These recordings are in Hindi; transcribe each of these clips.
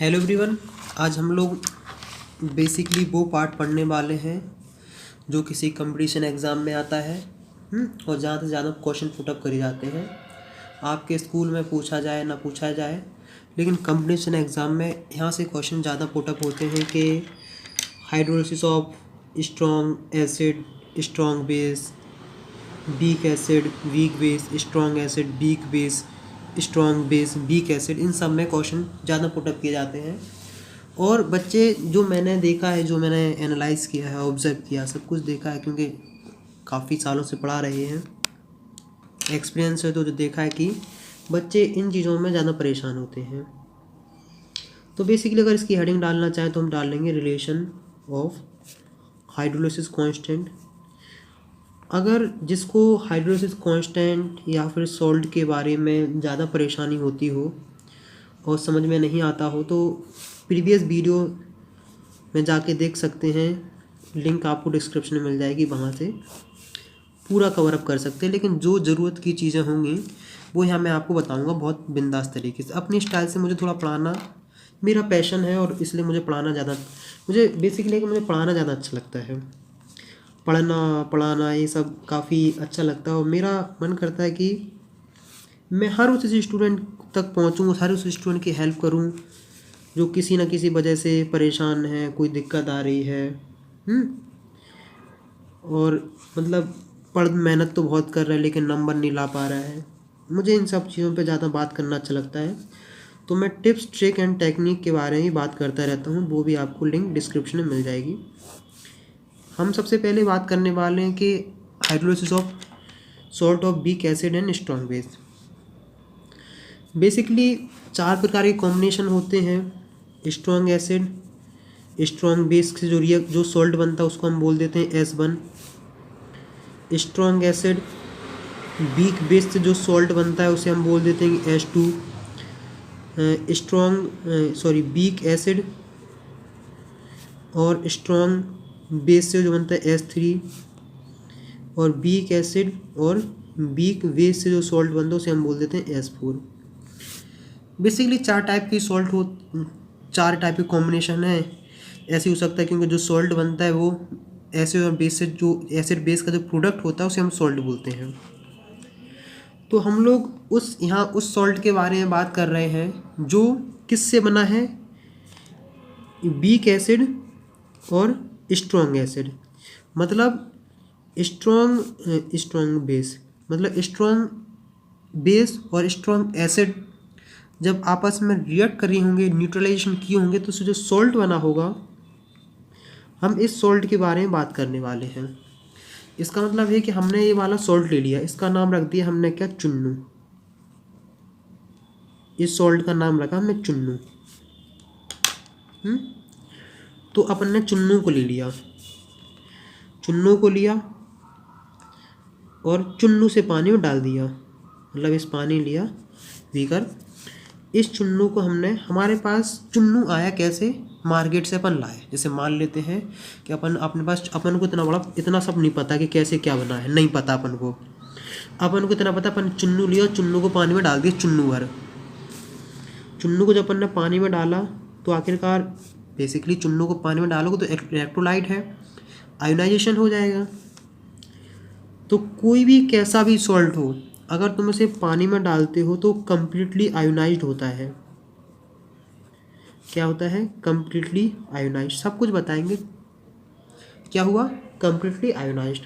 Hello everyone. आज हम लोग बेसिकली वो पार्ट पढ़ने वाले हैं जो किसी कंपटीशन एग्ज़ाम में आता है और ज़्यादा से ज़्यादा क्वेश्चन पुटअप करे जाते हैं। आपके स्कूल में पूछा जाए ना पूछा जाए, लेकिन कंपटीशन एग्ज़ाम में यहाँ से क्वेश्चन ज़्यादा पुटअप होते हैं कि hydrolysis of strong acid strong base, weak acid weak base, strong acid weak base, strong base weak acid, इन सब में क्वेश्चन ज़्यादा पुटअप किए जाते हैं। और बच्चे जो मैंने देखा है, जो मैंने एनालाइज़ किया है, ऑब्ज़र्व किया, सब कुछ देखा है क्योंकि काफ़ी सालों से पढ़ा रहे हैं, एक्सपीरियंस है, तो जो देखा है कि बच्चे इन चीज़ों में ज़्यादा परेशान होते हैं। तो बेसिकली अगर इसकी हेडिंग डालना चाहें तो हम डाल लेंगे रिलेशन ऑफ हाइड्रोलिसिस कांस्टेंट। अगर जिसको हाइड्रोलिसिस कांस्टेंट या फिर सॉल्ट के बारे में ज़्यादा परेशानी होती हो और समझ में नहीं आता हो तो प्रीवियस वीडियो में जाके देख सकते हैं, लिंक आपको डिस्क्रिप्शन में मिल जाएगी, वहाँ से पूरा कवर अप कर सकते हैं। लेकिन जो ज़रूरत की चीज़ें होंगी वो यहाँ मैं आपको बताऊँगा बहुत बिंदास तरीके से, अपनी स्टाइल से। मुझे थोड़ा पढ़ाना मेरा पैशन है और इसलिए मुझे बेसिकली मुझे पढ़ाना ज़्यादा अच्छा लगता है। पढ़ाना ये सब काफ़ी अच्छा लगता है और मेरा मन करता है कि मैं हर उस स्टूडेंट तक पहुंचूं, हर उस स्टूडेंट की हेल्प करूं जो किसी न किसी वजह से परेशान है, कोई दिक्कत आ रही है। और मतलब मेहनत तो बहुत कर रहा है लेकिन नंबर नहीं ला पा रहा है। मुझे इन सब चीज़ों पे ज़्यादा बात करना अच्छा लगता है, तो मैं टिप्स ट्रिक एंड टेक्निक के बारे में बात करता रहता हूँ। वो भी आपको लिंक डिस्क्रिप्शन में मिल जाएगी। हम सबसे पहले बात करने वाले हैं कि hydrolysis of salt of weak acid and strong base. Basically 4 प्रकार के कॉम्बिनेशन होते हैं। स्ट्रॉन्ग एसिड स्ट्रॉन्ग बेस से जो सॉल्ट बनता है उसको हम बोल देते हैं S1। Strong acid weak base से जो सॉल्ट बनता है उसे हम बोल देते हैं S2। वीक एसिड और स्ट्रॉन्ग बेस से जो बनता है S3। और वीक एसिड और वीक बेस से जो सॉल्ट बनता है उसे हम बोल देते हैं S4। बेसिकली 4 टाइप के कॉम्बिनेशन है। ऐसे हो सकता है क्योंकि जो सॉल्ट बनता है वो एसिड और बेस से, जो एसिड बेस का जो प्रोडक्ट होता है उसे हम सॉल्ट बोलते हैं। तो हम लोग उस सॉल्ट के बारे में बात कर रहे हैं जो किससे बना है, वीक एसिड और स्ट्रॉन्ग एसिड। मतलब स्ट्रॉन्ग बेस, मतलब स्ट्रॉन्ग बेस और स्ट्रॉन्ग एसिड जब आपस में रिएक्ट कर रही होंगे, न्यूट्रलाइजेशन किए होंगे, तो उससे जो सॉल्ट बना होगा, हम इस सॉल्ट के बारे में बात करने वाले हैं। इसका मतलब है कि हमने ये वाला सॉल्ट ले लिया, इसका नाम रख दिया हमने क्या, चुन्नू। इस सॉल्ट का नाम रखा हमने चुन्नू। तो अपन ने चुन्नू को लिया और चुन्नू से पानी में डाल दिया, मतलब इस पानी लिया पीकर। इस चुन्नू को हमारे पास चुन्नू आया कैसे, मार्केट से अपन लाए। जैसे मान लेते हैं कि अपन को इतना सब नहीं पता कि कैसे क्या बना है, नहीं पता अपन को इतना पता, अपन चुन्नू लिया, चुन्नू को पानी में डाल दिया, चुन्नू को जब अपन ने पानी में डाला तो आखिरकार बेसिकली चुन्नू को पानी में डालोगे तो इलेक्ट्रोलाइट है, आयोनाइजेशन हो जाएगा। तो कोई भी कैसा भी सॉल्ट हो, अगर तुम इसे पानी में डालते हो तो कंप्लीटली आयोनाइज्ड होता है। क्या होता है, कंप्लीटली आयोनाइज्ड। सब कुछ बताएंगे क्या हुआ, कंप्लीटली आयोनाइज्ड।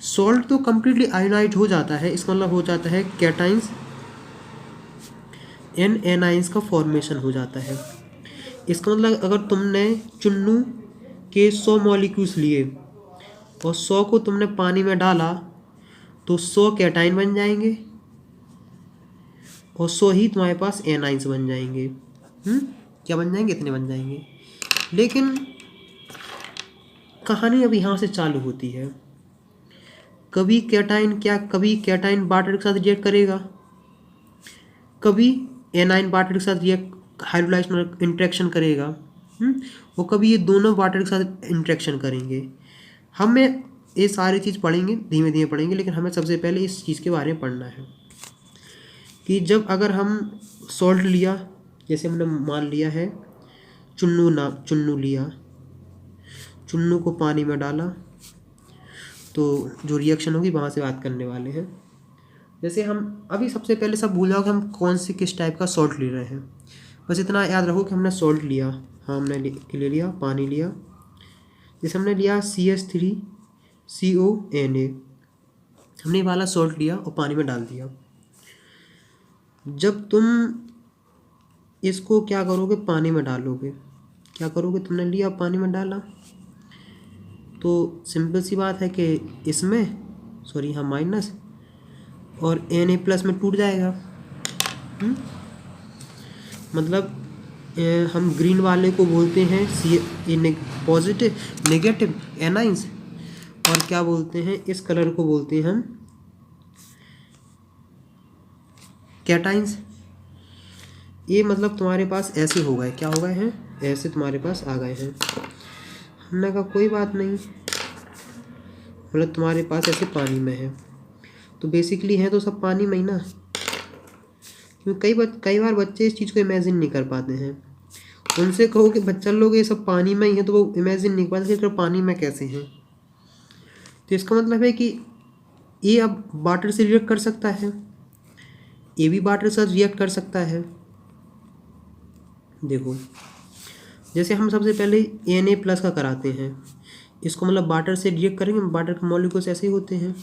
सॉल्ट तो कंप्लीटली आयोनाइज्ड हो जाता है, इसका मतलब हो जाता है कैटाइंस एंड एनाइंस का फॉर्मेशन हो जाता है। इसका मतलब अगर तुमने चुन्नू के 100 मॉलिक्यूल्स लिए और 100 को तुमने पानी में डाला तो 100 कैटाइन बन जाएंगे और 100 ही तुम्हारे पास एनाइंस बन जाएंगे। क्या बन जाएंगे, इतने बन जाएंगे। लेकिन कहानी अब यहाँ से चालू होती है। कभी कैटाइन वाटर के साथ रिएक्ट करेगा, कभी एनाइन वाटर के साथ हाइड्रोलाइज्ड इंटरेक्शन करेगा, और कभी ये दोनों वाटर के साथ इंटरेक्शन करेंगे। हमें ये सारी चीज़ पढ़ेंगे, धीमे धीमे पढ़ेंगे, लेकिन हमें सबसे पहले इस चीज़ के बारे में पढ़ना है कि जब अगर हम सॉल्ट लिया, जैसे हमने मान लिया है चुन्नू लिया, चुन्नू को पानी में डाला, तो जो रिएक्शन होगी वहाँ से बात करने वाले हैं। जैसे हम अभी सबसे पहले सब भूल जाओ कि हम कौन से किस टाइप का सॉल्ट ले रहे हैं, बस इतना याद रखो कि हमने सॉल्ट लिया, हाँ हमने ले लिया पानी लिया। जैसे हमने लिया CH3CONA, हमने वाला सॉल्ट लिया और पानी में डाल दिया। जब तुम इसको क्या करोगे, पानी में डालोगे, क्या करोगे, तुमने लिया पानी में डाला, तो सिंपल सी बात है कि इसमें हाँ माइनस और Na+ में टूट जाएगा। मतलब हम ग्रीन वाले को बोलते हैं पॉजिटिव नेगेटिव एनाइंस, और क्या बोलते हैं इस कलर को बोलते हैं हम कैटाइंस। ये मतलब तुम्हारे पास ऐसे हो गए, क्या हो गए हैं, ऐसे तुम्हारे पास आ गए हैं। हमने कहा कोई बात नहीं, मतलब तुम्हारे पास ऐसे पानी में है, तो बेसिकली है तो सब पानी में ही ना, क्योंकि कई बार बच्चे इस चीज़ को इमेजिन नहीं कर पाते हैं। उनसे कहो कि बच्चा लोग ये सब पानी में ही है, तो वो इमेजिन नहीं कर पाते कि पानी में कैसे हैं। तो इसका मतलब है कि ये अब वाटर से रिएक्ट कर सकता है, ये भी वाटर से रिएक्ट कर सकता है। देखो जैसे हम सबसे पहले Na+ का कराते हैं, इसको मतलब वाटर से रिएक्ट करेंगे, वाटर के मॉलिक्यूल्स ऐसे ही होते हैं।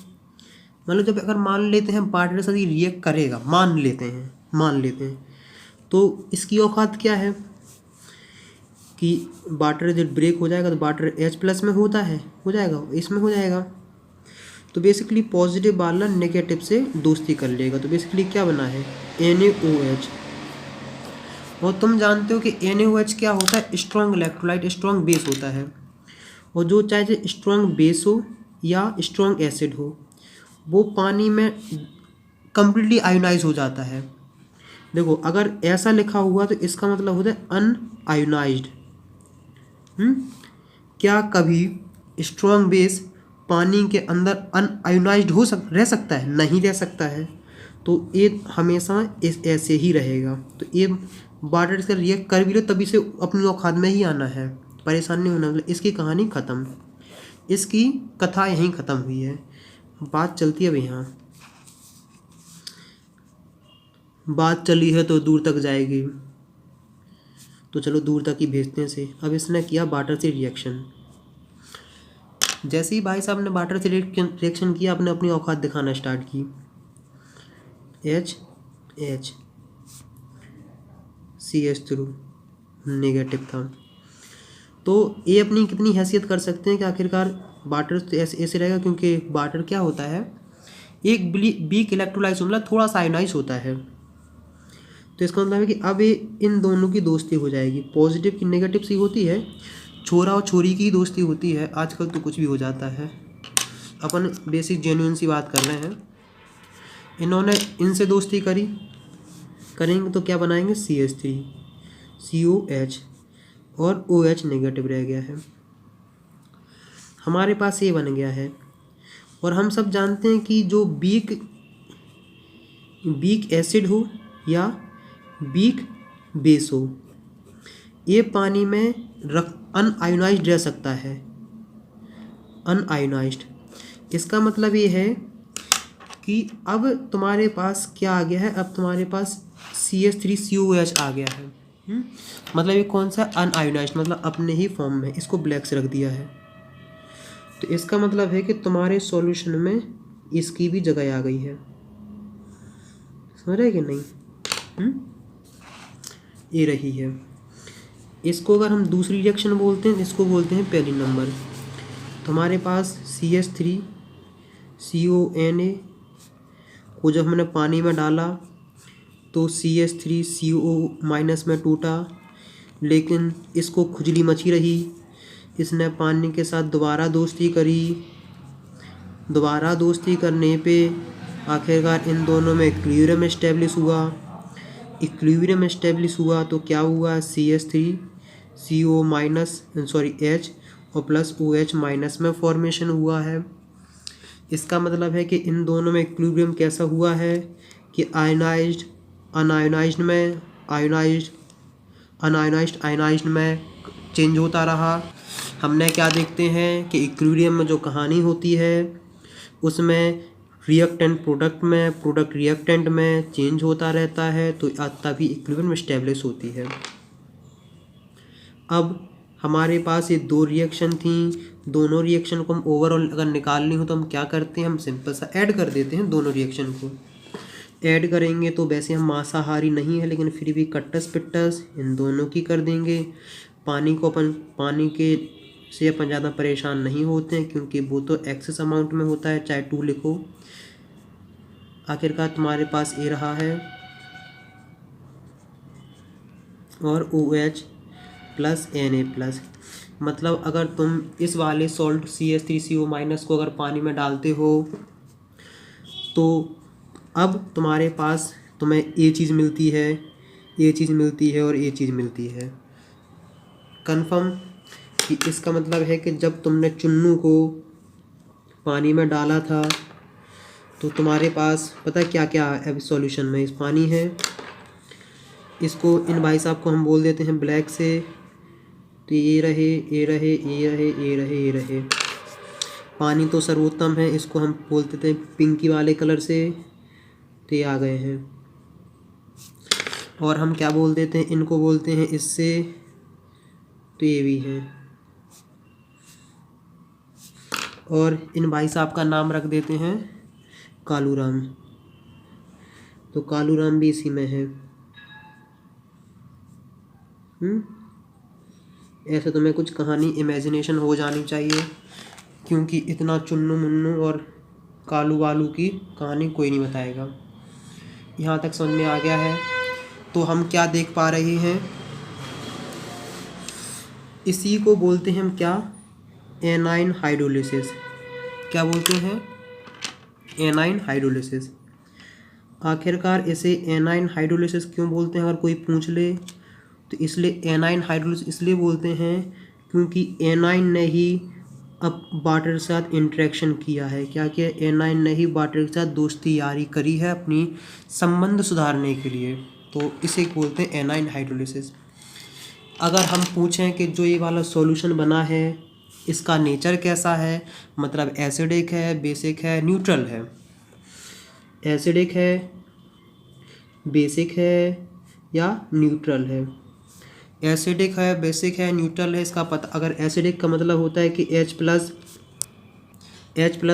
मतलब जब अगर मान लेते हैं वाटर से रिएक्ट करेगा, मान लेते हैं, तो इसकी औकात क्या है कि वाटर जब ब्रेक हो जाएगा तो वाटर H+ में हो जाएगा, इसमें हो जाएगा। तो बेसिकली पॉजिटिव वाला नेगेटिव से दोस्ती कर लेगा, तो बेसिकली क्या बना है NaOH। और तुम जानते हो कि NaOH क्या होता है, स्ट्रॉन्ग इलेक्ट्रोलाइट, स्ट्रॉन्ग बेस होता है। और जो चाहे स्ट्रॉन्ग बेस हो या स्ट्रॉन्ग एसिड हो, वो पानी में कंप्लीटली आयोनाइज हो जाता है। देखो अगर ऐसा लिखा हुआ तो इसका मतलब होता है अनआयोनाइज्ड। क्या कभी स्ट्रॉन्ग बेस पानी के अंदर अनआयोनाइज्ड रह सकता है? नहीं रह सकता है। तो ये हमेशा ऐसे ही रहेगा। तो ये वाटर से रिएक्ट कर भी लो तभी से अपनी औकात में ही आना है, परेशान नहीं होना। मतलब इसकी कहानी ख़त्म, इसकी कथा यहीं ख़त्म हुई है। बात चलती है अब यहाँ, बात चली है तो दूर तक जाएगी, तो चलो दूर तक ही भेजते हैं से। अब इसने किया वाटर से रिएक्शन। जैसे ही भाई साहब ने वाटर से रिएक्शन किया, आपने अपनी औकात दिखाना स्टार्ट की। H CH3 नेगेटिव था। तो ये अपनी कितनी हैसियत कर सकते हैं कि आखिरकार वाटर तो ऐसे रहेगा, क्योंकि वाटर क्या होता है, एक वीक इलेक्ट्रोलाइज मतलब थोड़ा सा आयोनाइज होता है। तो इसका मतलब है कि अब ये इन दोनों की दोस्ती हो जाएगी। पॉजिटिव की नेगेटिव सी होती है, छोरा और छोरी की दोस्ती होती है। आजकल तो कुछ भी हो जाता है, अपन बेसिक जेन्युइन सी बात कर रहे हैं। इन्होंने इनसे दोस्ती करेंगे तो क्या बनाएंगे, CH3 COH और OH नेगेटिव रह गया है, हमारे पास ये बन गया है। और हम सब जानते हैं कि जो वीक एसिड हो या वीक बेस हो, ये पानी में अनआयोनाइज्ड रह सकता है, अनआयोनाइज्ड। इसका मतलब ये है कि अब तुम्हारे पास क्या आ गया है, अब तुम्हारे पास CH3COH आ गया है। मतलब ये कौन सा, अनआयोनाइज्ड, मतलब अपने ही फॉर्म में, इसको ब्लैक से रख दिया है। तो इसका मतलब है कि तुम्हारे सॉल्यूशन में इसकी भी जगह आ गई है, समझ रहे कि नहीं। ये रही है। इसको अगर हम दूसरी रिएक्शन बोलते हैं, इसको बोलते हैं पहली नंबर। तो हमारे पास CH3CONA को जब हमने पानी में डाला तो CH3CO- में टूटा, लेकिन इसको खुजली मची रही। इसने पानी के साथ दोबारा दोस्ती करी, दोबारा दोस्ती करने पे आखिरकार इन दोनों में इक्विलिब्रियम एस्टेब्लिश हुआ। इक्विलिब्रियम एस्टेब्लिश हुआ तो क्या हुआ, H और प्लस OH- में फॉर्मेशन हुआ है। इसका मतलब है कि इन दोनों में इक्विलिब्रियम कैसा हुआ है कि आयोनाइज्ड, अनआयोनाइज्ड में आयोनाइज्ड, अनआयनाइज्ड आयनाइज्ड में चेंज होता रहा। हमने क्या देखते हैं कि इक्विलिब्रियम में जो कहानी होती है उसमें रिएक्टेंट प्रोडक्ट में, प्रोडक्ट रिएक्टेंट में चेंज होता रहता है, तो तभी इक्विलिब्रियम एस्टेब्लिश होती है। अब हमारे पास ये दो रिएक्शन थी, दोनों रिएक्शन को हम ओवरऑल अगर निकालनी हो तो हम क्या करते हैं, हम सिंपल सा ऐड कर देते हैं दोनों रिएक्शन को। ऐड करेंगे तो वैसे हम मांसाहारी नहीं है लेकिन फिर भी कट्टस पिट्टस इन दोनों की कर देंगे। पानी के से अपन ज़्यादा परेशान नहीं होते हैं क्योंकि वो तो एक्सेस अमाउंट में होता है, चाहे 2 लिखो। आखिरकार तुम्हारे पास ए रहा है और OH प्लस Na+। मतलब अगर तुम इस वाले सॉल्ट CH3CO- को अगर पानी में डालते हो तो अब तुम्हारे पास तुम्हें ये चीज़ मिलती है, ये चीज़ मिलती है और ये चीज़ मिलती है। कन्फर्म कि इसका मतलब है कि जब तुमने चुन्नू को पानी में डाला था तो तुम्हारे पास पता है क्या क्या है सॉल्यूशन में, इस पानी है, इसको इन भाई साहब को हम बोल देते हैं ब्लैक से, तो ये रहे, ये रहे, ये रहे, ये रहे, ये रहे। पानी तो सर्वोत्तम है, इसको हम बोलते थे पिंकी वाले कलर से, तो ये आ गए हैं। और हम क्या बोल देते हैं, इनको बोलते हैं इससे, तो ये भी है। और इन भाई साहब का नाम रख देते हैं कालूराम, तो कालूराम भी इसी में है। ऐसे तुम्हें कुछ कहानी इमेजिनेशन हो जानी चाहिए क्योंकि इतना चुन्नू मुन्नू और कालू वालू की कहानी कोई नहीं बताएगा। यहाँ तक समझ में आ गया है। तो हम क्या देख पा रहे हैं, इसी को बोलते हैं हम क्या, एनाइन हाइड्रोलिसिस। क्या बोलते हैं, एनाइन हाइड्रोलिसिस। आखिरकार इसे एनाइन हाइड्रोलिसिस क्यों बोलते हैं अगर कोई पूछ ले तो इसलिए एनाइन हाइड्रोलिसिस इसलिए बोलते हैं क्योंकि एनाइन ने ही अब वाटर के साथ इंटरेक्शन किया है। क्या किया, एनाइन ने ही वाटर के साथ दोस्ती यारी करी है अपनी संबंध सुधारने के लिए, तो इसे बोलते हैं एनाइन हाइड्रोलिसिस। अगर हम पूछें कि जो ये वाला सॉल्यूशन बना है इसका नेचर कैसा है, मतलब एसिडिक है, बेसिक है, न्यूट्रल है। एसिडिक है, बेसिक है या न्यूट्रल है। एसिडिक है, बेसिक है, न्यूट्रल है, इसका पता अगर एसिडिक का मतलब होता है कि H+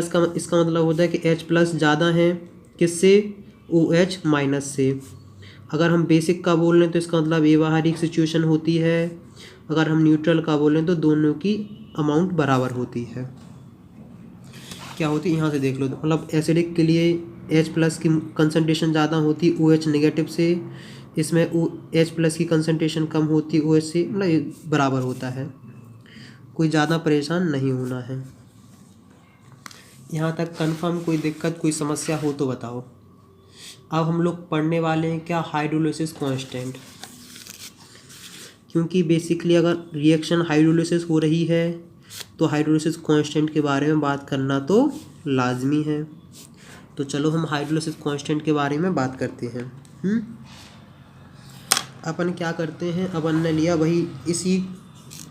का इसका मतलब होता है कि H+ ज़्यादा है किससे, OH- से। अगर हम बेसिक का बोल रहे हैं तो इसका मतलब व्यावहारिक सिचुएशन होती है। अगर हम न्यूट्रल का बोल रहे हैं तो दोनों की अमाउंट बराबर होती है। क्या होती है यहाँ से देख लो, मतलब एसिडिक के लिए H+ की कंसनट्रेशन ज़्यादा होती OH- से, इसमें H+ की कंसनट्रेशन कम होती OH से, मतलब ये बराबर होता है, कोई ज़्यादा परेशान नहीं होना है। यहाँ तक कंफर्म, कोई दिक्कत कोई समस्या हो तो बताओ। अब हम लोग पढ़ने वाले हैं क्या, हाइड्रोलिसिस कांस्टेंट। क्योंकि बेसिकली अगर रिएक्शन हाइड्रोलिसिस हो रही है तो हाइड्रोलिसिस कांस्टेंट के बारे में बात करना तो लाजमी है। तो चलो हम हाइड्रोलिसिस कांस्टेंट के बारे में बात करते हैं। अपन क्या करते हैं, अपन ने लिया वही इसी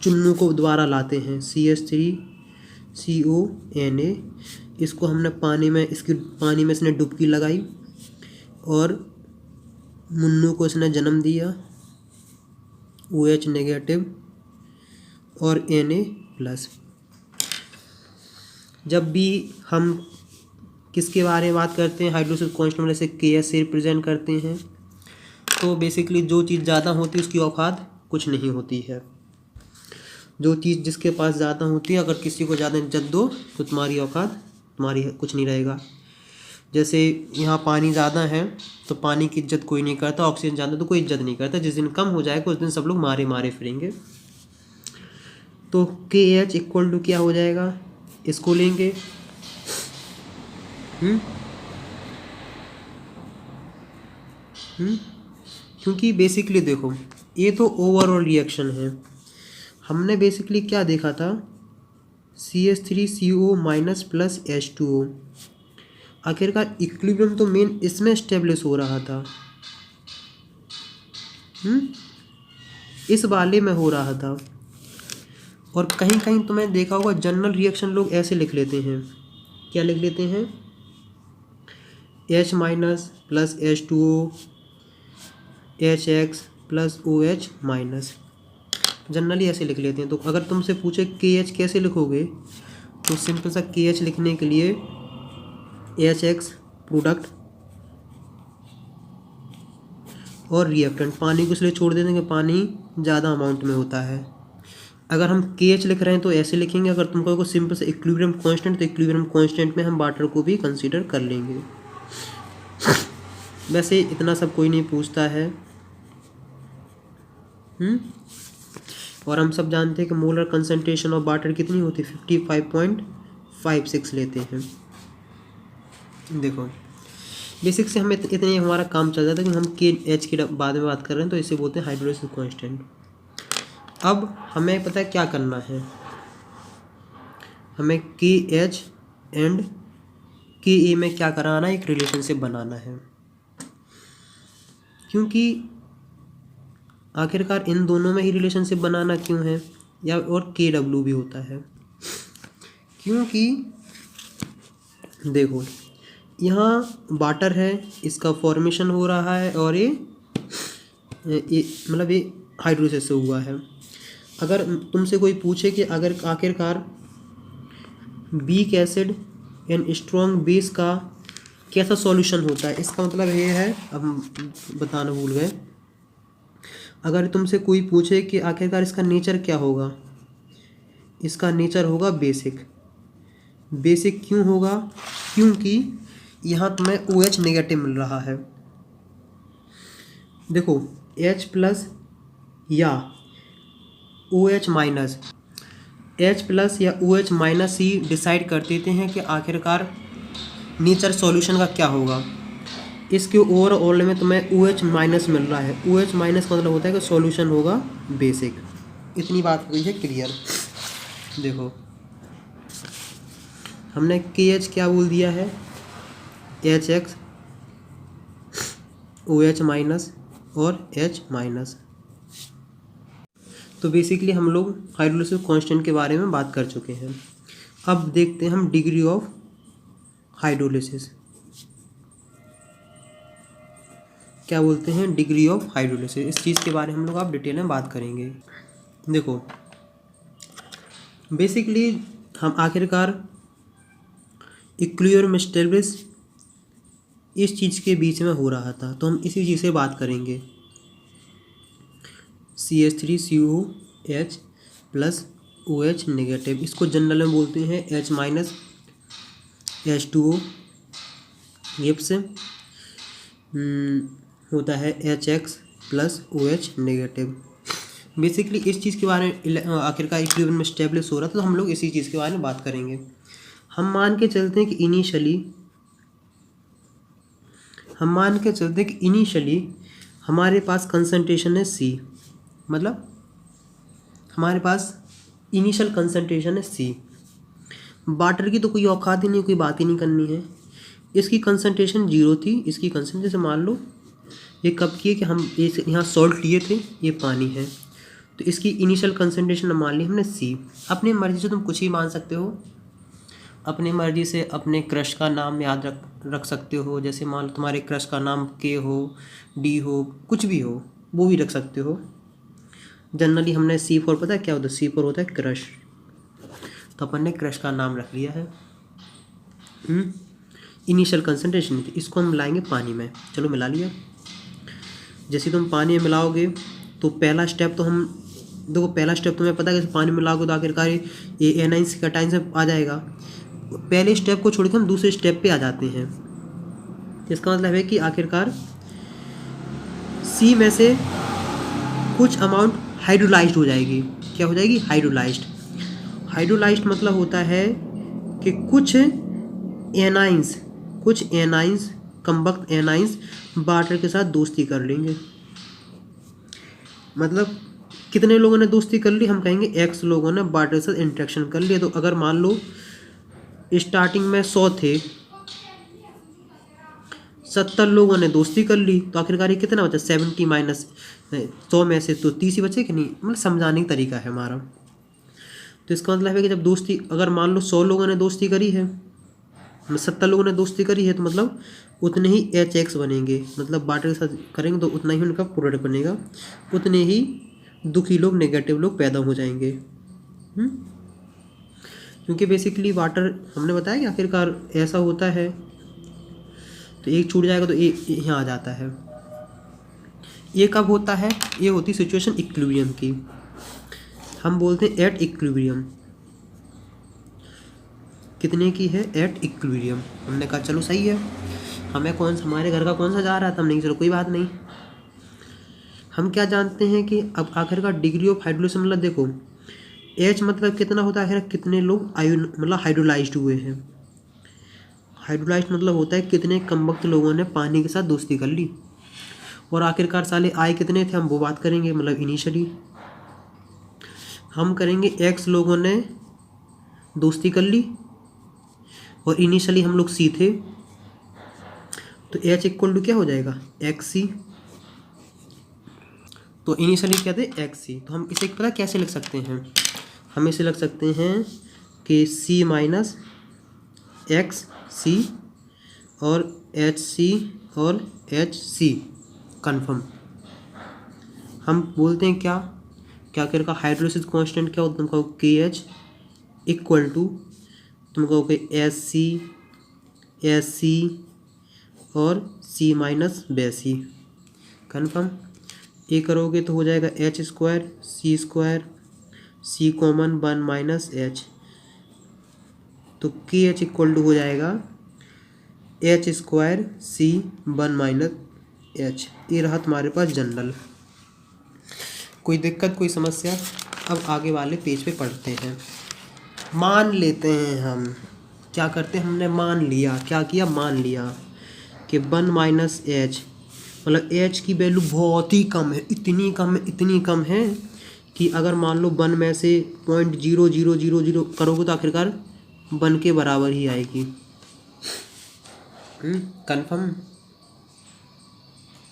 चुन्नू को दोबारा लाते हैं CH3CONA, इसको हमने पानी में इसने डुबकी लगाई और मुन्नू को इसने जन्म दिया OH- और Na+। जब भी हम किसके बारे में बात करते हैं, हाइड्रोलिसिस कांस्टेंट में जैसे Ks से रिप्रेजेंट करते हैं, तो बेसिकली जो चीज़ ज़्यादा होती है उसकी औकात कुछ नहीं होती है। जो चीज़ जिसके पास ज़्यादा होती है, अगर किसी को ज़्यादा इज्जत दो तो तुम्हारी औकात तुम्हारी कुछ नहीं रहेगा। जैसे यहाँ पानी ज़्यादा है तो पानी की इज्जत कोई नहीं करता, ऑक्सीजन ज़्यादा तो कोई इज्जत नहीं करता। जिस दिन कम हो जाएगा उस दिन सब लोग मारे मारे फिरेंगे। तो KH इक्वल टू क्या हो जाएगा, इसको लेंगे क्योंकि बेसिकली देखो ये तो ओवरऑल रिएक्शन है। हमने बेसिकली क्या देखा था, CH3CO- प्लस H2O। आखिरकार इक्विलिब्रियम तो मेन इसमें एस्टेब्लिश हो रहा था। इस वाले में हो रहा था। और कहीं कहीं तुमने देखा होगा जनरल रिएक्शन लोग ऐसे लिख लेते हैं, क्या लिख लेते हैं, H minus plus H2O HX plus OH minus, generally ऐसे लिख लेते हैं। तो अगर तुमसे पूछे KH कैसे लिखोगे, तो सिंपल सा KH लिखने के लिए HX प्रोडक्ट और रिएक्टेंट, पानी को इसलिए छोड़ देते हैं कि पानी ज़्यादा अमाउंट में होता है। अगर हम KH लिख रहे हैं तो ऐसे लिखेंगे। अगर तुम कहोगे सिंपल से इक्विलिब्रियम कांस्टेंट, तो इक्विलिब्रियम कांस्टेंट में हम वाटर को भी कंसीडर कर लेंगे। वैसे इतना सब कोई नहीं पूछता है। और हम सब जानते हैं कि मोलर कंसंट्रेशन ऑफ वाटर कितनी होती है, 55.56 लेते हैं। देखो बेसिक से हमें इतने हमारा काम चल जाता है कि हम KH के बाद में बात कर रहे हैं, तो इसे बोलते हैं हाइड्रोलिसिस कांस्टेंट। अब हमें पता है क्या करना है, हमें KH एंड KA में क्या कराना है, एक रिलेशनशिप बनाना है। क्योंकि आखिरकार इन दोनों में ही रिलेशनशिप बनाना क्यों है, या और KW भी होता है, क्योंकि देखो यहाँ वाटर है, इसका फॉर्मेशन हो रहा है और ये मतलब ये हाइड्रोलिसिस से हुआ है। अगर तुमसे कोई पूछे कि अगर आखिरकार weak acid and strong base का कैसा सॉल्यूशन होता है, इसका मतलब ये है, अब हम बताना भूल गए। अगर तुमसे कोई पूछे कि आखिरकार इसका नेचर क्या होगा, इसका नेचर होगा बेसिक। बेसिक क्यों होगा, क्योंकि यहाँ तुम्हें OH नेगेटिव मिल रहा है। देखो H प्लस या OH माइनस, H प्लस या OH माइनस ही डिसाइड कर देते हैं कि आखिरकार नेचर सॉल्यूशन का क्या होगा। इसके ओवरऑल में तुम्हें OH माइनस मिल रहा है। OH माइनस का मतलब होता है कि सॉल्यूशन होगा बेसिक। इतनी बात हुई है क्लियर। देखो हमने KH क्या बोल दिया है, HX OH माइनस और H माइनस। तो बेसिकली हम लोग हाइड्रोलिसिस कांस्टेंट के बारे में बात कर चुके हैं। अब देखते हैं हम डिग्री ऑफ हाइड्रोलिसिस, क्या बोलते हैं, डिग्री ऑफ हाइड्रोलिसिस। इस चीज़ के बारे में हम लोग आप डिटेल में बात करेंगे। देखो बेसिकली हम आखिरकार इक्विलिब्रियम एस्टेब्लिश इस चीज़ के बीच में हो रहा था, तो हम इसी चीज़ से बात करेंगे। CH3COH प्लस OH नेगेटिव, इसको जनरल में बोलते हैं H माइनस H2O, गिब्स होता है HX plus OH negative. Basically इस चीज़ के बारे में आखिरकार इक्विलिब्रियम में स्टेब्लिश हो रहा था, तो हम लोग इसी चीज़ के बारे में बात करेंगे। हम मान के चलते हैं कि इनिशियली हमारे पास कंसंट्रेशन है C, मतलब हमारे पास इनिशियल कंसंट्रेशन है C। वाटर की तो कोई औकात ही नहीं, कोई बात ही नहीं करनी है। इसकी कंसंट्रेशन 0 थी, इसकी कंसंट्रेशन जैसे मान लो ये कब की है कि हम यहाँ सॉल्ट लिए थे, ये पानी है, तो इसकी इनिशियल कंसंट्रेशन मान ली हमने C। अपनी मर्ज़ी से तुम कुछ ही मान सकते हो, अपनी मर्ज़ी से अपने क्रश का नाम याद रख सकते हो। जैसे मान लो तुम्हारे क्रश का नाम K हो, D हो, कुछ भी हो, वो भी रख सकते हो। जनरली हमने C4 पता है क्या होता है, C4 होता है क्रश, तो अपन ने क्रश का नाम रख लिया है। इनिशियल कंसंट्रेशन थी, इसको हम मिलाएंगे पानी में। चलो मिला लिया। जैसे तुम पानी में मिलाओगे तो पहला स्टेप तो हम देखो, पहला स्टेप तुम्हें पता है कि पानी में मिलाओगे तो आखिरकार ये एनाइंस कैटाइंस से आ जाएगा। पहले स्टेप को छोड़ के हम दूसरे स्टेप पे आ जाते हैं। इसका मतलब है कि आखिरकार C में से कुछ अमाउंट हाइड्रोलाइज्ड हो जाएगी। क्या हो जाएगी, हाइड्रोलाइज्ड। हाइड्रोलाइज्ड मतलब होता है कि कुछ एनाइंस कम्बक्ट एनाइंस वाटर के साथ दोस्ती कर लेंगे। मतलब कितने लोगों ने दोस्ती कर ली, हम कहेंगे X लोगों ने वाटर के साथ इंटरेक्शन कर लिया। तो अगर मान लो स्टार्टिंग में 100 थे, 70 लोगों ने दोस्ती कर ली, तो आखिरकार ये कितना बचा, 70 माइनस 100 में से तो 30 ही बचे कि नहीं, मतलब समझाने का तरीका है हमारा। तो इसका मतलब है कि जब दोस्ती, अगर मान लो 100 लोगों ने दोस्ती करी है, 70 लोगों ने दोस्ती करी है, तो मतलब उतने ही HX बनेंगे, मतलब बाटर के साथ करेंगे तो उतना ही उनका प्रोडक्ट बनेगा, उतने ही दुखी लोग, नेगेटिव लोग पैदा हो जाएंगे। क्योंकि बेसिकली वाटर हमने बताया कि आखिरकार ऐसा होता है, तो एक छूट जाएगा तो एक यहाँ आ जाता है। ये कब होता है? ये होती सिचुएशन इक्विलिब्रियम की, हम बोलते हैं एट इक्विलिब्रियम। कितने की है? At equilibrium. हमने कहा चलो सही है, हमें कौन सा, हमारे घर का कौन सा जा रहा था, हमने चलो कोई बात नहीं। हम क्या जानते हैं कि अब आखिरकार डिग्री ऑफ हाइड्रोलिसिस मतलब देखो, एच मतलब कितना होता है, आखिर कितने लोग आयन मतलब हाइड्रोलाइज्ड हुए हैं। हाइड्रोलाइज्ड मतलब होता है कितने कम वक्त लोगों ने पानी के साथ दोस्ती कर ली। और आखिरकार साले आए कितने थे, हम वो बात करेंगे, मतलब इनिशियली हम करेंगे एक्स लोगों ने दोस्ती कर ली और इनिशियली हम लोग सी थे, तो एच इक्वल टू क्या हो जाएगा? एक्स सी। तो इनिशियली क्या थे? एक्स सी। तो हम इसे पता कैसे लिख सकते हैं? हम इसे लिख सकते हैं कि सी माइनस एक्स सी और एच सी और एच सी कन्फर्म। हम बोलते हैं क्या क्या कर का हाइड्रोलिसिस कांस्टेंट क्या होता है? तुम कहो के एच इक्वल टू, तुम कहोगे एस सी और सी माइनस बेसी। कन्फर्म। ये करोगे तो हो जाएगा एच स्क्वायर सी कॉमन 1 माइनस एच, तो के एच इक्वल टू हो जाएगा एच स्क्वायर सी 1 माइनस एच। ये रहा तुम्हारे पास जनरल। कोई दिक्कत, कोई समस्या? अब आगे वाले पेज पे पढ़ते हैं। मान लेते हैं हम, क्या करते हैं, हमने मान लिया, क्या किया? मान लिया कि 1 माइनस एच, मतलब एच की वैल्यू बहुत ही कम है, इतनी कम है कि अगर मान लो 1 में से 0.0000 करोगे तो आखिरकार 1 के बराबर ही आएगी। कन्फर्म।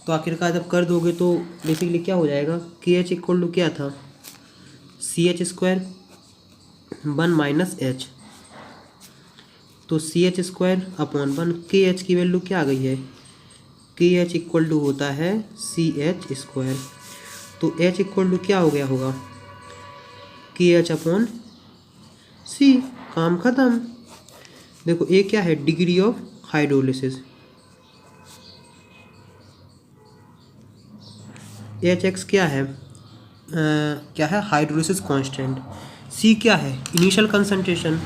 तो आखिरकार जब कर दोगे तो बेसिकली क्या हो जाएगा? के एच इक्वल टू क्या था? C H square 1 minus H, तो सी एच स्क्वायर अपॉन 1। के एच की वैल्यू क्या आ गई है? के एच इक्वल टू होता है सी एच स्क्वायर, तो एच इक्वल टू क्या हो गया होगा? के एच अपॉन सी। काम खत्म। देखो ये क्या है? Degree of hydrolysis. H X क्या है? क्या है? Hydrolysis constant. सी क्या है? Initial concentration.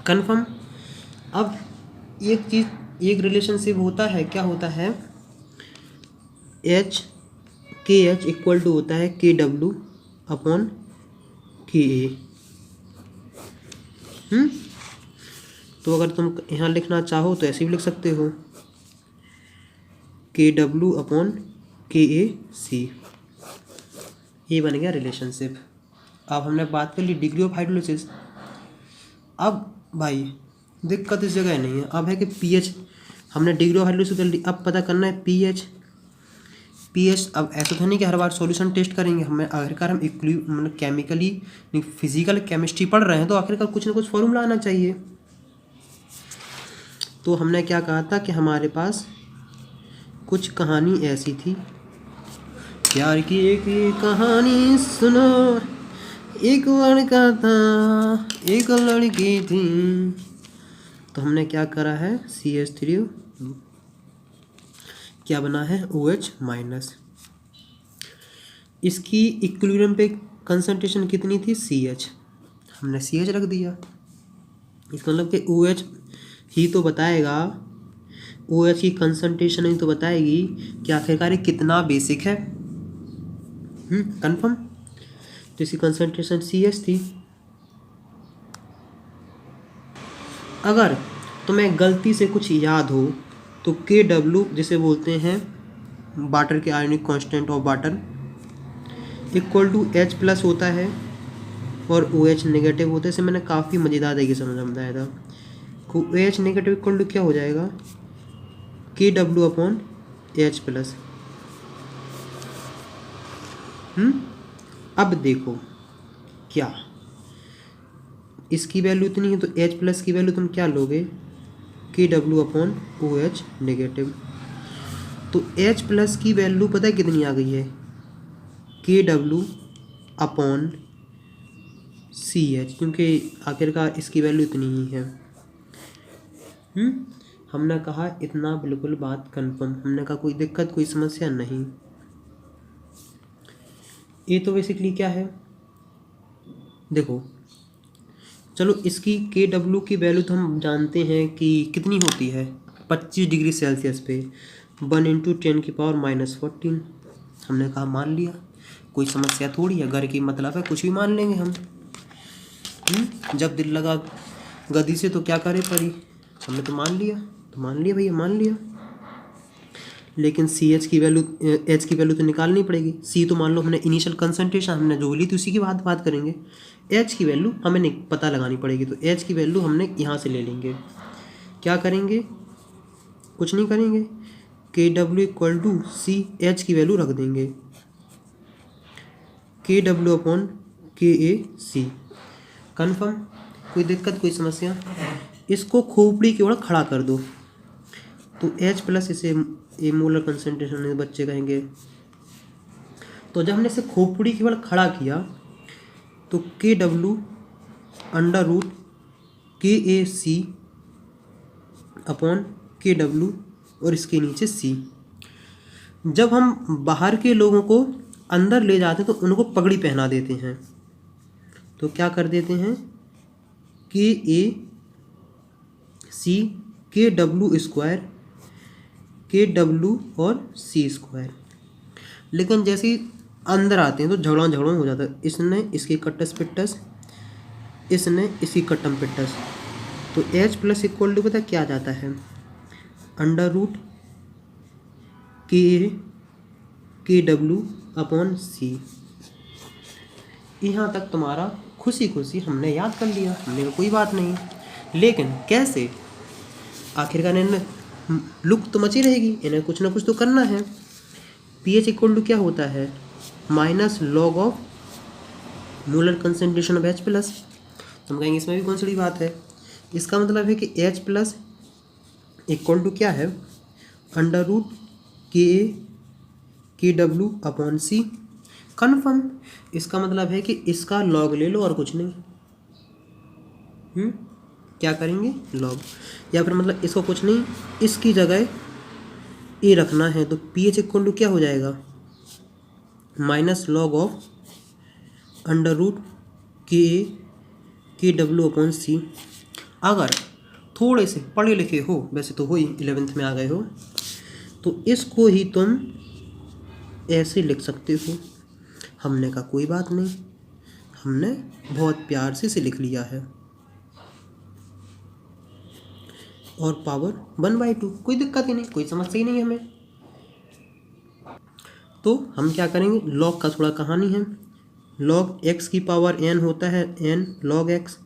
कन्फर्म। अब एक चीज़, एक रिलेशनशिप होता है, क्या होता है? एच के एच इक्वल टू होता है के डब्ल्यू अपॉन के ए। तो अगर तुम यहाँ लिखना चाहो तो ऐसे भी लिख सकते हो, के डब्ल्यू अपॉन के ए सी। ये बन गया रिलेशनशिप। अब हमने बात कर ली डिग्री ऑफ हाइड्रोलिसिस। अब भाई दिक्कत इस जगह नहीं है, अब है कि पीएच। हमने डिग्री ऑफ हाइड्रोलिसिस कर ली, अब पता करना है पीएच। अब ऐसा तो नहीं कि हर बार सॉल्यूशन टेस्ट करेंगे, हमें आखिरकार हम मतलब केमिकली फिजिकल केमिस्ट्री पढ़ रहे हैं, तो आखिरकार कुछ ना कुछ फॉर्मूला आना चाहिए। तो हमने क्या कहा था कि हमारे पास कुछ कहानी ऐसी थी, प्यार की एक कहानी सुनो, एक लड़का था एक लड़की थी। तो हमने क्या करा है? CH3 क्या बना है? OH minus. इसकी इक्विलिब्रियम पे कंसंट्रेशन कितनी थी? CH। हमने CH रख दिया। इसका मतलब कि OH ही तो बताएगा, OH की कंसंट्रेशन ही तो बताएगी कि आखिरकार ये कितना बेसिक है। कंफर्म। तो इसकी कंसंट्रेशन CH थी। अगर तुम्हें गलती से कुछ याद हो तो KW जिसे बोलते हैं वाटर के ionic constant of water equal to H plus होता है और OH नेगेटिव होता है। इसे मैंने काफ़ी मज़ेदार तरीके से समझाया था। OH नेगेटिव इक्वल टू क्या हो जाएगा? KW upon H plus. अब देखो क्या, इसकी वैल्यू इतनी है तो H प्लस की वैल्यू तुम क्या लोगे, K W upon O H negative. तो H प्लस की वैल्यू पता है कितनी आ गई है, के डब्ल्यू अपॉन सी एच, क्योंकि आखिरकार इसकी वैल्यू इतनी ही है। हमने कहा इतना बिल्कुल बात कंफर्म, हमने कहा कोई दिक्कत कोई समस्या नहीं। ये तो बेसिकली क्या है, देखो चलो इसकी के डब्ल्यू की वैल्यू तो हम जानते हैं कि कितनी होती है, 25 डिग्री सेल्सियस पे 1 × 10⁻14। हमने कहा मान लिया, कोई समस्या थोड़ी है, घर की मतलब है कुछ भी मान लेंगे हम। जब दिल लगा गदी से तो क्या करे परी, हमने तो मान लिया भैया मान लिया। लेकिन सी एच की वैल्यू एच की वैल्यू तो निकालनी पड़ेगी। सी तो मान लो हमने इनिशियल कंसंट्रेशन हमने जो ली थी उसी की बात करेंगे। एच की वैल्यू हमें नहीं पता लगानी पड़ेगी, तो एच की वैल्यू हमने यहाँ से ले लेंगे। क्या करेंगे, कुछ नहीं करेंगे, K W equal to C H की वैल्यू रख देंगे, के डब्ल्यू अपॉन के ए सी। कन्फर्म, कोई दिक्कत कोई समस्या। इसको खोपड़ी की ओर खड़ा कर दो, तो H प्लस इसे ए मोलर कंसनट्रेशन बच्चे कहेंगे। तो जब हमने इसे खोपड़ी की ओर खड़ा किया तो के डब्ल्यू अंडर रूट के ए सी अपॉन के डब्ल्यू और इसके नीचे सी। जब हम बाहर के लोगों को अंदर ले जाते हैं तो उनको पगड़ी पहना देते हैं, तो क्या कर देते हैं, के ए सी के डब्ल्यू स्क्वायर के डब्ल्यू और सी स्क्वायर। लेकिन जैसे ही अंदर आते हैं तो झगड़ा हो जाता है, इसने इसकी कट्टस पिट्टस, इसने इसकी कट्टम पिट्टस। तो H प्लस इक्वल टू पता क्या आ जाता है, under root K W upon सी। यहाँ तक तुम्हारा खुशी खुशी हमने याद कर लिया, हमने कहा कोई बात नहीं। लेकिन कैसे, आखिरकार इन्हें लुक तो मची रहेगी, इन्हें कुछ ना कुछ तो करना है। पी एच इक्वल टू क्या होता है, minus log of molar concentration of H plus. हम कहेंगे इसमें भी कौन सी बात है, इसका मतलब है कि H प्लस इक्वल टू क्या है, under root K W upon सी। कन्फर्म, इसका मतलब है कि इसका लॉग ले लो और कुछ नहीं। क्या करेंगे, लॉग, या फिर मतलब इसको कुछ नहीं, इसकी जगह ए रखना है। तो पी एच इक्वल टू क्या हो जाएगा, minus log of under root K W upon C. अगर थोड़े से पढ़े लिखे हो, वैसे तो हो ही 11th में आ गए हो, तो इसको ही तुम ऐसे लिख सकते हो। हमने कहा कोई बात नहीं, हमने बहुत प्यार से इसे लिख लिया है। और पावर 1/2, कोई दिक्कत ही नहीं, कोई समस्या ही नहीं हमें। तो हम क्या करेंगे, लॉग का थोड़ा कहानी है। लॉग x की पावर n होता है n log x,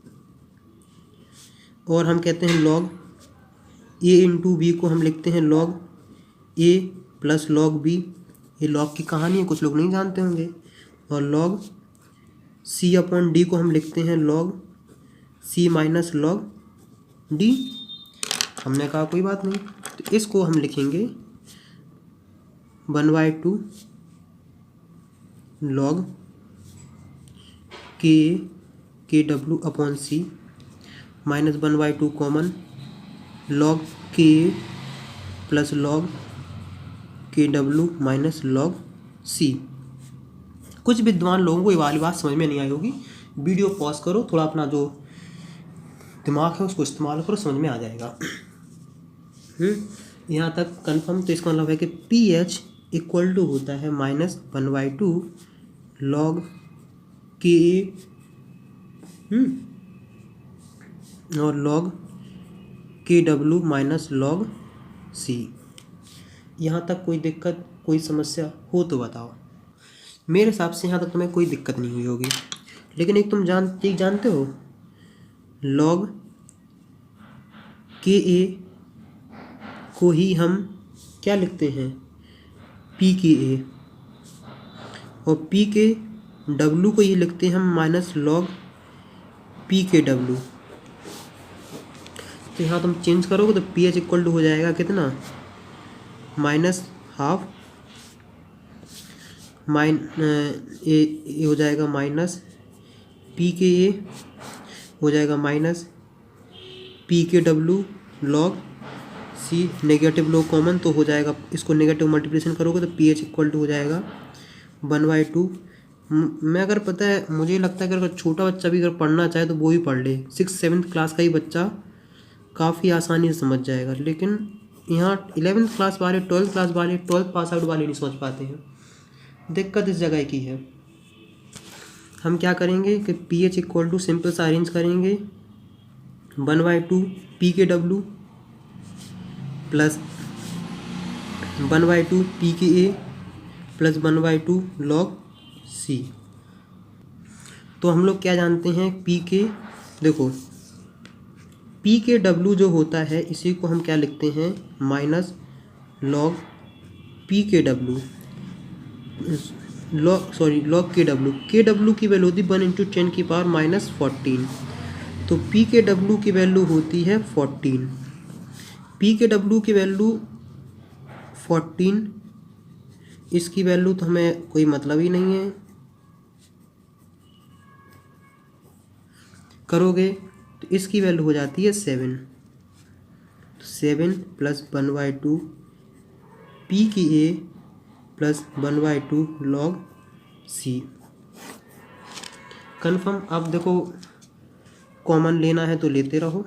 और हम कहते हैं लॉग a इंटू बी को हम लिखते हैं log a plus log b। ये लॉग की कहानी है, कुछ लोग नहीं जानते होंगे। और लॉग c अपॉन d को हम लिखते हैं log c minus log d। हमने कहा कोई बात नहीं, तो इसको हम लिखेंगे 1/2 लॉग के डब्ल्यू अपॉन सी माइनस 1/2 कॉमन लॉग के प्लस लॉग के डब्ल्यू माइनस लॉग सी। कुछ विद्वान लोगों को ये वाली बात समझ में नहीं आई होगी, वीडियो पॉज करो, थोड़ा अपना जो दिमाग है उसको इस्तेमाल करो, समझ में आ जाएगा। यहाँ तक कंफर्म। तो इसका मतलब है कि पी एच इक्वल टू होता है माइनस 1/2 लॉग के और लॉग के डब्ल्यू माइनस लॉग सी। यहाँ तक कोई दिक्कत कोई समस्या हो तो बताओ। मेरे हिसाब से यहाँ तक तुम्हें कोई दिक्कत नहीं हुई होगी। लेकिन एक तुम जानते हो, लॉग के ए को ही हम क्या लिखते हैं, पी के ए, और पी के डब्लू को ये लिखते हैं हम माइनस लॉग पी के डब्लू। तो यहाँ तुम चेंज करोगे तो पी एच इक्वल टू हो जाएगा कितना, माइनस हाफ ए हो जाएगा माइनस पी के ए हो जाएगा माइनस पी के W log c, negative log common तो हो जाएगा, इसको नेगेटिव मल्टीप्लिकेशन करोगे तो पी एच इक्वल टू हो जाएगा 1/2। मैं अगर पता है मुझे लगता है कि अगर छोटा बच्चा भी अगर पढ़ना चाहे तो वो ही पढ़ ले, 6-7 क्लास का ही बच्चा काफ़ी आसानी से समझ जाएगा। लेकिन यहाँ 11th क्लास वाले, 12th क्लास वाले, 12th पास आउट वाले नहीं समझ पाते हैं। दिक्कत इस जगह की है। हम क्या करेंगे कि P H equal to simple सा अरेंज करेंगे 1/2 पी के डब्लू प्लस 1/2 पी के ए प्लस 1/2 लॉग सी। तो हम लोग क्या जानते हैं, पी के, देखो पी के डब्लू जो होता है इसी को हम क्या लिखते हैं, माइनस लॉग पी के डब्लू लॉग के डब्लू की वैल्यू होती है 1/10⁻⁻14। तो पी के डब्लू की वैल्यू होती है 14। पी के डब्लू की वैल्यू 14, इसकी वैल्यू तो हमें कोई मतलब ही नहीं है, करोगे तो इसकी वैल्यू हो जाती है 7। तो 7 प्लस 1/2 पी की ए प्लस 1/2 लॉग सी। कन्फर्म। अब देखो कॉमन लेना है तो लेते रहो।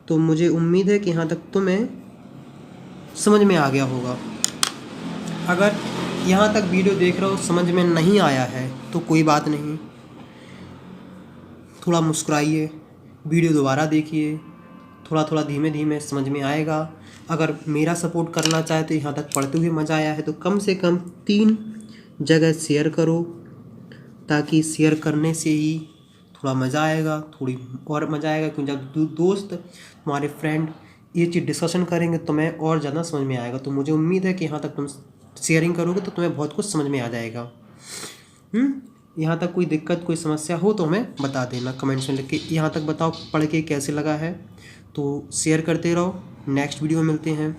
तो मुझे उम्मीद है कि यहाँ तक तुम्हें समझ में आ गया होगा। अगर यहाँ तक वीडियो देख रहे हो समझ में नहीं आया है तो कोई बात नहीं, थोड़ा मुस्कुराइए, वीडियो दोबारा देखिए, थोड़ा थोड़ा धीमे धीमे समझ में आएगा। अगर मेरा सपोर्ट करना चाहे तो यहाँ तक पढ़ते हुए मज़ा आया है तो कम से कम 3 जगह शेयर करो, ताकि शेयर करने से ही थोड़ा मज़ा आएगा, थोड़ी और मज़ा आएगा। क्योंकि जब दोस्त तुम्हारे फ्रेंड ये चीज़ डिस्कशन करेंगे तो तुम्हें और ज़्यादा समझ में आएगा। तो मुझे उम्मीद है कि यहाँ तक तुम शेयरिंग करोगे तो तुम्हें बहुत कुछ समझ में आ जाएगा। यहाँ तक कोई दिक्कत, कोई समस्या हो तो हमें बता देना कमेंट्स में लिख के। यहाँ तक बताओ पढ़ के कैसे लगा है। तो शेयर करते रहो। नेक्स्ट वीडियो में मिलते हैं।